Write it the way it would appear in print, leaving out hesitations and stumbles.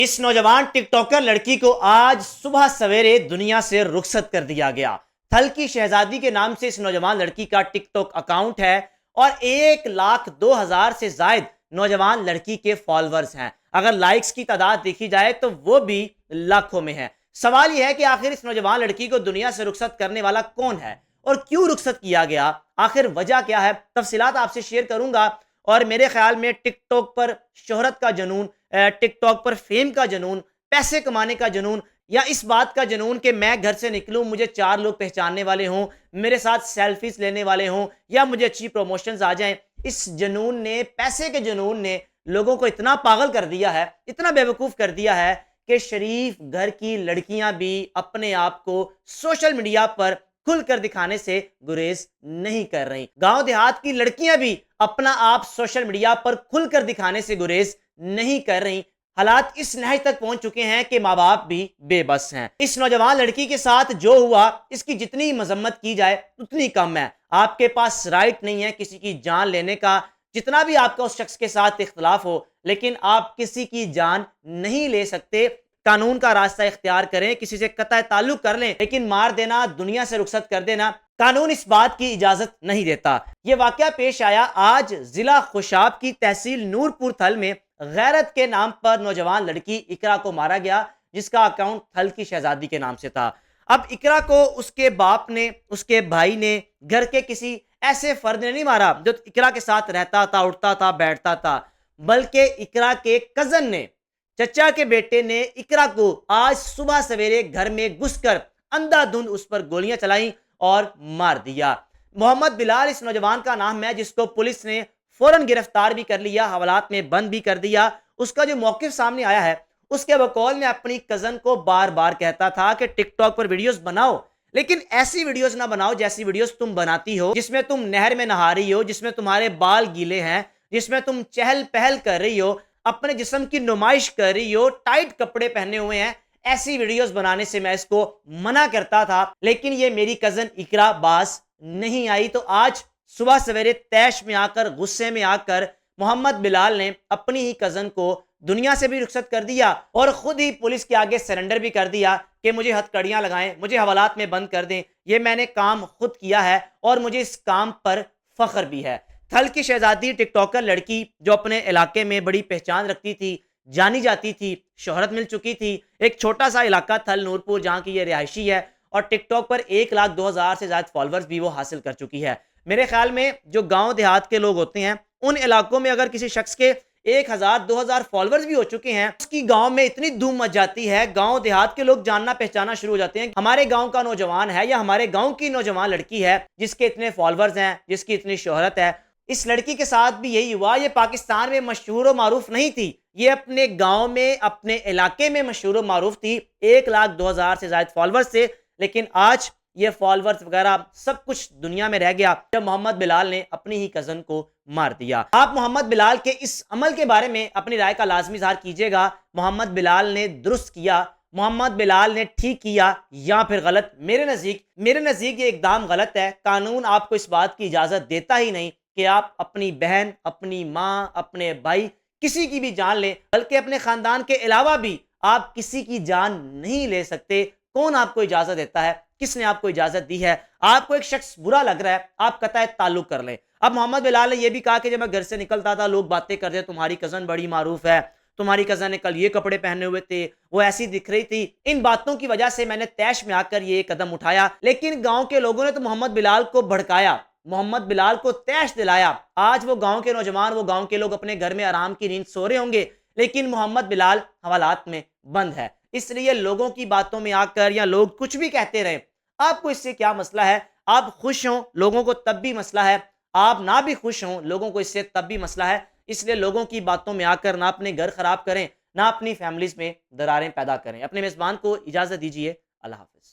इस नौजवान टिकटॉकर लड़की को आज सुबह सवेरे दुनिया से रुखसत कर दिया गया। थल की शहजादी के नाम से इस नौजवान लड़की का टिकटॉक अकाउंट है और 1,02,000 से जायद नौजवान लड़की के फॉलोअर्स हैं। अगर लाइक्स की तादाद देखी जाए तो वो भी लाखों में है। सवाल यह है कि आखिर इस नौजवान लड़की को दुनिया से रुखसत करने वाला कौन है और क्यों रुखसत किया गया, आखिर वजह क्या है, तफसीलात आपसे शेयर करूंगा। और मेरे ख्याल में टिकटॉक पर शोहरत का जुनून, टिकटॉक पर फेम का जुनून, पैसे कमाने का जुनून, या इस बात का जुनून कि मैं घर से निकलूं मुझे 4 लोग पहचानने वाले हों, मेरे साथ सेल्फीज लेने वाले हों, या मुझे अच्छी प्रमोशंस आ जाएं, इस जुनून ने, पैसे के जुनून ने लोगों को इतना पागल कर दिया है, इतना बेवकूफ कर दिया है कि शरीफ घर की लड़कियां भी अपने आप को सोशल मीडिया पर खुलकर दिखाने से गुरेज नहीं कर रही। गांव देहात की लड़कियां भी अपना आप सोशल मीडिया पर खुलकर दिखाने से गुरेज नहीं कर रही। हालात इस नहज तक पहुंच चुके हैं कि माँ बाप भी बेबस हैं। इस नौजवान लड़की के साथ जो हुआ, इसकी जितनी मजम्मत की जाए उतनी कम है। आपके पास राइट नहीं है किसी की जान लेने का, जितना भी आपका उस शख्स के साथ इख्तलाफ हो, लेकिन आप किसी की जान नहीं ले सकते। कानून का रास्ता इख्तियार करें, किसी से कतई ताल्लुक कर लें, लेकिन मार देना, दुनिया से रुखसत कर देना, कानून इस बात की इजाजत नहीं देता। यह वाकया पेश आया आज जिला खुशाब की तहसील नूरपुर थल में। गैरत के नाम पर नौजवान लड़की इकरा को मारा गया, जिसका अकाउंट थल की शहजादी के नाम से था। अब इकरा को उसके बाप ने, उसके भाई ने, घर के किसी ऐसे फर्द ने नहीं मारा जो इकरा के साथ रहता था, उठता था, बैठता था, बल्कि इकरा के कजन ने, चचा के बेटे ने इकरा को आज सुबह सवेरे घर में घुसकर अंधाधुंध उस पर गोलियां चलाई और मार दिया। मोहम्मद बिलाल इस नौजवान का नाम है, जिसको पुलिस ने फौरन गिरफ्तार भी कर लिया, हवालात में बंद भी कर दिया। उसका जो मौकिफ सामने आया है, उसके बकौल में अपनी कजन को बार बार कहता था कि टिकटॉक पर वीडियोस बनाओ, लेकिन ऐसी वीडियोस ना बनाओ जैसी वीडियोस तुम बनाती हो, जिसमें तुम नहर में नहा रही हो, जिसमें तुम्हारे बाल गीले हैं, जिसमें तुम चहल पहल कर रही हो, अपने जिस्म की नुमाइश कर रही हो, टाइट कपड़े पहने हुए हैं। ऐसी वीडियोस बनाने से मैं इसको मना करता था, लेकिन ये मेरी कजन इकरा बाज नहीं आई। तो आज सुबह सवेरे तैश में आकर, गुस्से में आकर मोहम्मद बिलाल ने अपनी ही कजन को दुनिया से भी रुखसत कर दिया और खुद ही पुलिस के आगे सरेंडर भी कर दिया कि मुझे हथकड़ियां लगाएं, मुझे हवालात में बंद कर दें, ये मैंने काम खुद किया है और मुझे इस काम पर फख्र भी है। थल की शहजादी टिकटॉकर लड़की जो अपने इलाके में बड़ी पहचान रखती थी, जानी जाती थी, शोहरत मिल चुकी थी। एक छोटा सा इलाका थल नूरपुर जहाँ की ये रिहायशी है और टिकटॉक पर 1,02,000 से ज्यादा फॉलोअर्स भी वो हासिल कर चुकी है। मेरे ख्याल में जो गांव देहात के लोग होते हैं, उन इलाकों में अगर किसी शख्स के 1,000-2,000 फॉलोअर्स भी हो चुके हैं, उसकी गांव में इतनी धूम मच जाती है, गांव देहात के लोग जानना पहचाना शुरू हो जाते हैं, हमारे गांव का नौजवान है या हमारे गांव की नौजवान लड़की है जिसके इतने फॉलोअर्स हैं, जिसकी इतनी शोहरत है। इस लड़की के साथ भी यही हुआ। ये पाकिस्तान में मशहूर और मारूफ नहीं थी, ये अपने गांव में, अपने इलाके में मशहूर और मारूफ थी। 1,02,000 से ज्यादा फॉलोअर्स थे, लेकिन आज ये फॉलोअर्स वगैरह सब कुछ दुनिया में रह गया जब मोहम्मद बिलाल ने अपनी ही कजन को मार दिया। आप मोहम्मद बिलाल के इस अमल के बारे में अपनी राय का लाजमी इज़हार कीजिएगा। मोहम्मद बिलाल ने दुरुस्त किया, मोहम्मद बिलाल ने ठीक किया या फिर गलत? मेरे नजदीक ये इकदाम गलत है। कानून आपको इस बात की इजाजत देता ही नहीं कि आप अपनी बहन, अपनी माँ, अपने भाई, किसी की भी जान लें, बल्कि अपने खानदान के अलावा भी आप किसी की जान नहीं ले सकते। कौन आपको इजाजत देता है? किसने आपको इजाजत दी है? आपको एक शख्स बुरा लग रहा है, आप कतई ताल्लुक कर लें। अब मोहम्मद बिलाल ने यह भी कहा कि जब मैं घर से निकलता था लोग बातें करते, तुम्हारी कजन बड़ी मारूफ है, तुम्हारी कजन ने कल ये कपड़े पहने हुए थे, वो ऐसी दिख रही थी। इन बातों की वजह से मैंने तैश में आकर ये कदम उठाया, लेकिन गांव के लोगों ने तो मोहम्मद बिलाल को भड़काया, मोहम्मद बिलाल को तैश दिलाया। आज वो गांव के नौजवान, वो गांव के लोग अपने घर में आराम की नींद सो रहे होंगे, लेकिन मोहम्मद बिलाल हवालात में बंद है। इसलिए लोगों की बातों में आकर या लोग कुछ भी कहते रहे, आपको इससे क्या मसला है? आप खुश हों, लोगों को तब भी मसला है, आप ना भी खुश हों, लोगों को इससे तब भी मसला है। इसलिए लोगों की बातों में आकर ना अपने घर खराब करें, ना अपनी फैमिलीज में दरारें पैदा करें। अपने मेजबान को इजाजत दीजिए। अल्लाह हाफिज।